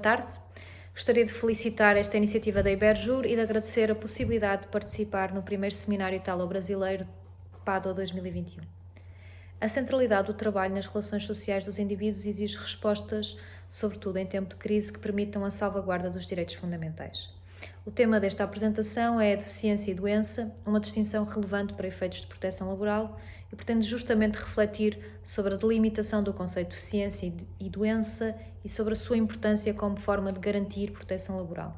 tarde. Gostaria de felicitar esta iniciativa da Iberjur e de agradecer a possibilidade de participar no primeiro Seminário Italo-Brasileiro PADO 2021. A centralidade do trabalho nas relações sociais dos indivíduos exige respostas, sobretudo em tempo de crise, que permitam a salvaguarda dos direitos fundamentais. O tema desta apresentação é a deficiência e doença, uma distinção relevante para efeitos de proteção laboral e pretende justamente refletir sobre a delimitação do conceito de deficiência e doença e sobre a sua importância como forma de garantir proteção laboral.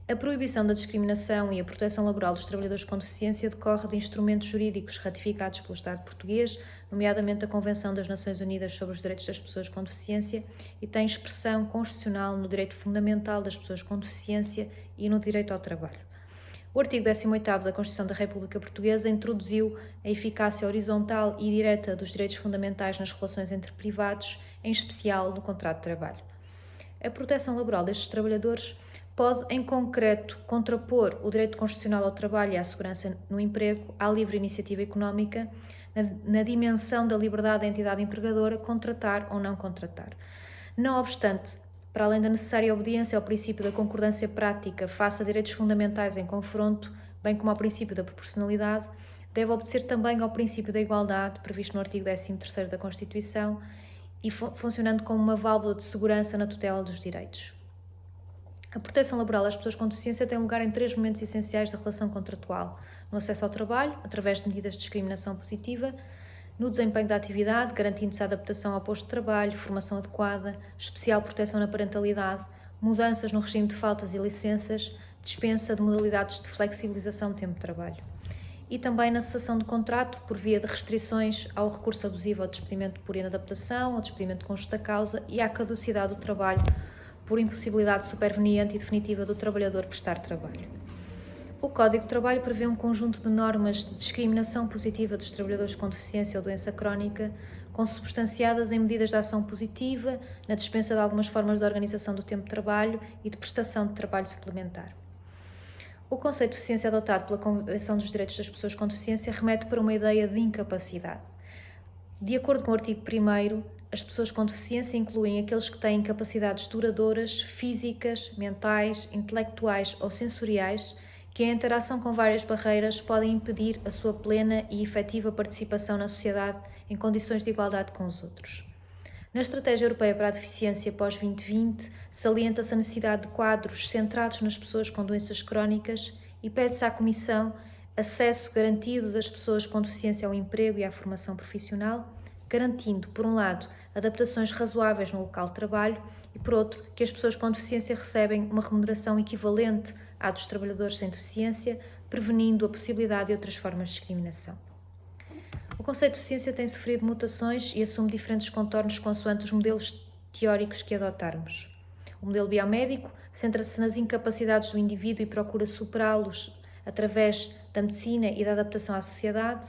A proibição da discriminação e a proteção laboral dos trabalhadores com deficiência decorre de instrumentos jurídicos ratificados pelo Estado português, nomeadamente a Convenção das Nações Unidas sobre os Direitos das Pessoas com Deficiência, e tem expressão constitucional no direito fundamental das pessoas com deficiência e no direito ao trabalho. O artigo 18º da Constituição da República Portuguesa introduziu a eficácia horizontal e direta dos direitos fundamentais nas relações entre privados, em especial no contrato de trabalho. A proteção laboral destes trabalhadores pode, em concreto, contrapor o direito constitucional ao trabalho e à segurança no emprego à livre iniciativa económica na dimensão da liberdade da entidade empregadora contratar ou não contratar. Não obstante, para além da necessária obediência ao princípio da concordância prática face a direitos fundamentais em confronto, bem como ao princípio da proporcionalidade, deve obedecer também ao princípio da igualdade, previsto no artigo 13º da Constituição, e funcionando como uma válvula de segurança na tutela dos direitos. A proteção laboral às pessoas com deficiência tem lugar em 3 momentos essenciais da relação contratual: no acesso ao trabalho, através de medidas de discriminação positiva, no desempenho da atividade, garantindo-se a adaptação ao posto de trabalho, formação adequada, especial proteção na parentalidade, mudanças no regime de faltas e licenças, dispensa de modalidades de flexibilização do tempo de trabalho. E também na cessação de contrato por via de restrições ao recurso abusivo ao despedimento por inadaptação, ao despedimento com justa causa e à caducidade do trabalho por impossibilidade superveniente e definitiva do trabalhador prestar trabalho. O Código de Trabalho prevê um conjunto de normas de discriminação positiva dos trabalhadores com deficiência ou doença crónica, consubstanciadas em medidas de ação positiva, na dispensa de algumas formas de organização do tempo de trabalho e de prestação de trabalho suplementar. O conceito de deficiência adotado pela Convenção dos Direitos das Pessoas com Deficiência remete para uma ideia de incapacidade. De acordo com o artigo 1º, as pessoas com deficiência incluem aqueles que têm capacidades duradouras, físicas, mentais, intelectuais ou sensoriais, que a interação com várias barreiras podem impedir a sua plena e efetiva participação na sociedade em condições de igualdade com os outros. Na Estratégia Europeia para a Deficiência pós-2020, salienta-se a necessidade de quadros centrados nas pessoas com doenças crónicas e pede-se à Comissão acesso garantido das pessoas com deficiência ao emprego e à formação profissional, garantindo, por um lado, adaptações razoáveis no local de trabalho e, por outro, que as pessoas com deficiência recebem uma remuneração equivalente à dos trabalhadores sem deficiência, prevenindo a possibilidade de outras formas de discriminação. O conceito de deficiência tem sofrido mutações e assume diferentes contornos consoante os modelos teóricos que adotarmos. O modelo biomédico centra-se nas incapacidades do indivíduo e procura superá-los através da medicina e da adaptação à sociedade.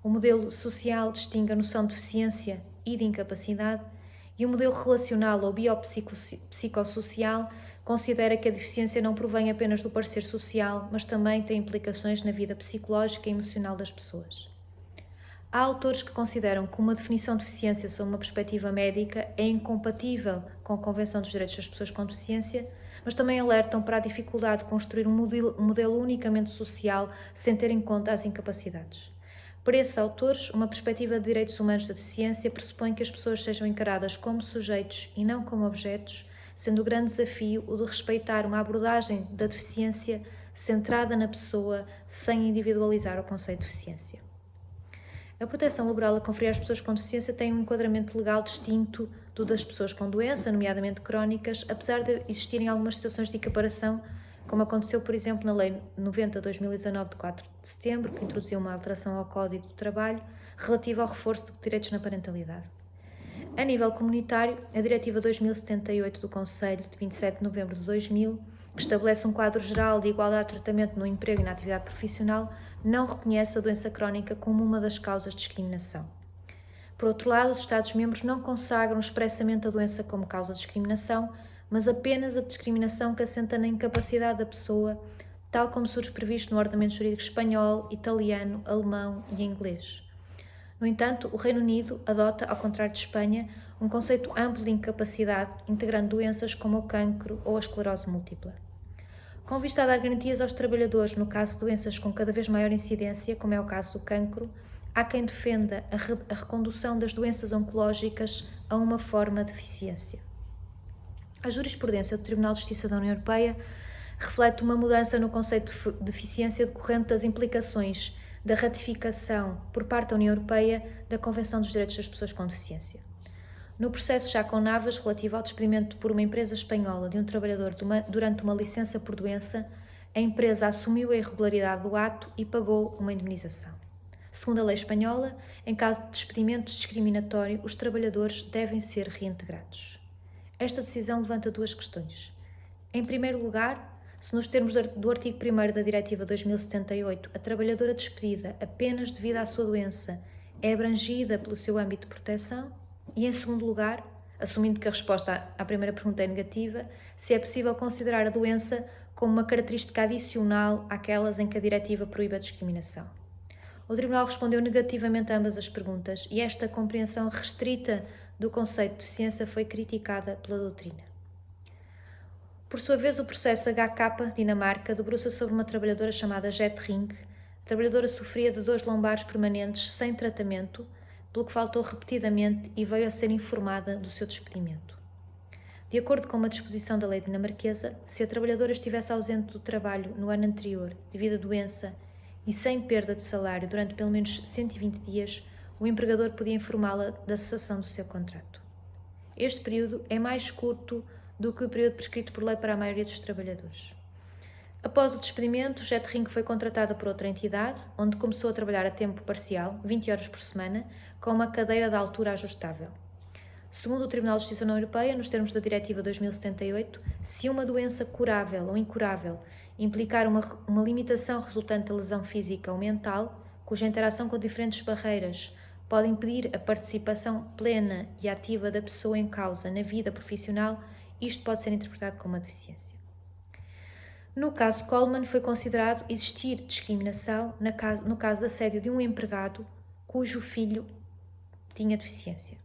O modelo social distingue a noção de deficiência e de incapacidade, e o modelo relacional ou biopsicossocial considera que a deficiência não provém apenas do parecer social, mas também tem implicações na vida psicológica e emocional das pessoas. Há autores que consideram que uma definição de deficiência sob uma perspectiva médica é incompatível com a Convenção dos Direitos das Pessoas com Deficiência, mas também alertam para a dificuldade de construir um modelo unicamente social sem ter em conta as incapacidades. Para esses autores, uma perspectiva de direitos humanos da deficiência pressupõe que as pessoas sejam encaradas como sujeitos e não como objetos, sendo o grande desafio o de respeitar uma abordagem da deficiência centrada na pessoa, sem individualizar o conceito de deficiência. A proteção laboral a conferir às pessoas com deficiência tem um enquadramento legal distinto do das pessoas com doença, nomeadamente crónicas, apesar de existirem algumas situações de equiparação, como aconteceu, por exemplo, na Lei 90/2019 de 4 de setembro, que introduziu uma alteração ao Código do Trabalho relativa ao reforço de direitos na parentalidade. A nível comunitário, a Diretiva 2078 do Conselho, de 27 de novembro de 2000, que estabelece um quadro geral de igualdade de tratamento no emprego e na atividade profissional, não reconhece a doença crónica como uma das causas de discriminação. Por outro lado, os Estados-membros não consagram expressamente a doença como causa de discriminação, mas apenas a discriminação que assenta na incapacidade da pessoa, tal como surge previsto no ordenamento jurídico espanhol, italiano, alemão e inglês. No entanto, o Reino Unido adota, ao contrário de Espanha, um conceito amplo de incapacidade, integrando doenças como o cancro ou a esclerose múltipla. Com vista a dar garantias aos trabalhadores no caso de doenças com cada vez maior incidência, como é o caso do cancro, há quem defenda a recondução das doenças oncológicas a uma forma de deficiência. A jurisprudência do Tribunal de Justiça da União Europeia reflete uma mudança no conceito de deficiência decorrente das implicações da ratificação por parte da União Europeia da Convenção dos Direitos das Pessoas com Deficiência. No processo Chacón Navas, relativo ao despedimento por uma empresa espanhola de um trabalhador durante uma licença por doença, a empresa assumiu a irregularidade do ato e pagou uma indemnização. Segundo a lei espanhola, em caso de despedimento discriminatório, os trabalhadores devem ser reintegrados. Esta decisão levanta duas questões. Em primeiro lugar, se nos termos do artigo 1º da Diretiva 2078, a trabalhadora despedida apenas devido à sua doença é abrangida pelo seu âmbito de proteção, e em segundo lugar, assumindo que a resposta à primeira pergunta é negativa, se é possível considerar a doença como uma característica adicional àquelas em que a Diretiva proíbe a discriminação. O Tribunal respondeu negativamente a ambas as perguntas e esta compreensão restrita do conceito de deficiência foi criticada pela doutrina. Por sua vez, o processo HK Dinamarca debruça sobre uma trabalhadora chamada Jet Ring. A trabalhadora sofria de dores lombares permanentes sem tratamento, pelo que faltou repetidamente e veio a ser informada do seu despedimento. De acordo com uma disposição da lei dinamarquesa, se a trabalhadora estivesse ausente do trabalho no ano anterior devido à doença e sem perda de salário durante pelo menos 120 dias, o empregador podia informá-la da cessação do seu contrato. Este período é mais curto do que o período prescrito por lei para a maioria dos trabalhadores. Após o despedimento, Jet Ring foi contratada por outra entidade, onde começou a trabalhar a tempo parcial, 20 horas por semana, com uma cadeira de altura ajustável. Segundo o Tribunal de Justiça da União Europeia, nos termos da Diretiva 2078, se uma doença curável ou incurável implicar uma limitação resultante da lesão física ou mental, cuja interação com diferentes barreiras pode impedir a participação plena e ativa da pessoa em causa na vida profissional, isto pode ser interpretado como uma deficiência. No caso Coleman, foi considerado existir discriminação no caso de assédio de um empregado cujo filho tinha deficiência.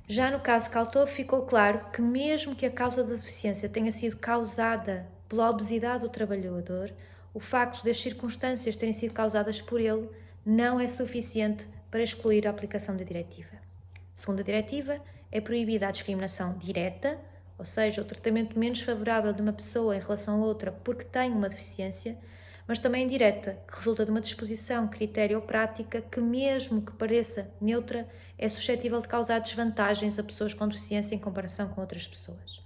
Já no caso Kaltov, ficou claro que mesmo que a causa da deficiência tenha sido causada pela obesidade do trabalhador, o facto das circunstâncias terem sido causadas por ele não é suficiente para excluir a aplicação da diretiva. Segundo a diretiva, é proibida a discriminação direta, ou seja, o tratamento menos favorável de uma pessoa em relação a outra porque tem uma deficiência, mas também indireta, que resulta de uma disposição, critério ou prática que, mesmo que pareça neutra, é suscetível de causar desvantagens a pessoas com deficiência em comparação com outras pessoas.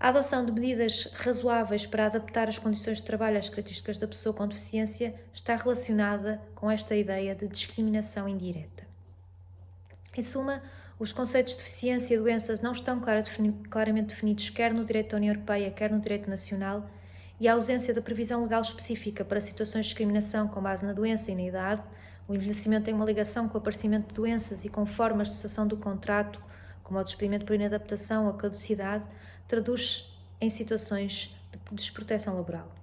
A adoção de medidas razoáveis para adaptar as condições de trabalho às características da pessoa com deficiência está relacionada com esta ideia de discriminação indireta. Em suma, os conceitos de deficiência e doenças não estão claramente definidos quer no direito da União Europeia, quer no direito nacional, e a ausência da previsão legal específica para situações de discriminação com base na doença e na idade, o envelhecimento tem uma ligação com o aparecimento de doenças e com formas de cessação do contrato, como o despedimento por inadaptação ou caducidade, traduz em situações de desproteção laboral.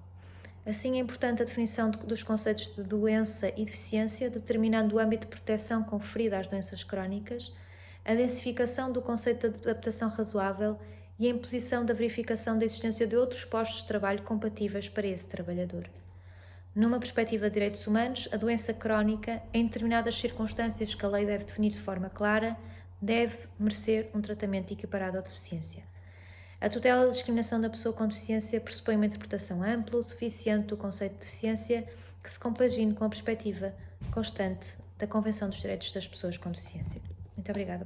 Assim, é importante a definição dos conceitos de doença e deficiência, determinando o âmbito de proteção conferido às doenças crónicas, a densificação do conceito de adaptação razoável e a imposição da verificação da existência de outros postos de trabalho compatíveis para esse trabalhador. Numa perspectiva de direitos humanos, a doença crónica, em determinadas circunstâncias que a lei deve definir de forma clara, deve merecer um tratamento equiparado à deficiência. A tutela da discriminação da pessoa com deficiência pressupõe uma interpretação ampla o suficiente do conceito de deficiência que se compagine com a perspectiva constante da Convenção dos Direitos das Pessoas com Deficiência. Muito obrigada.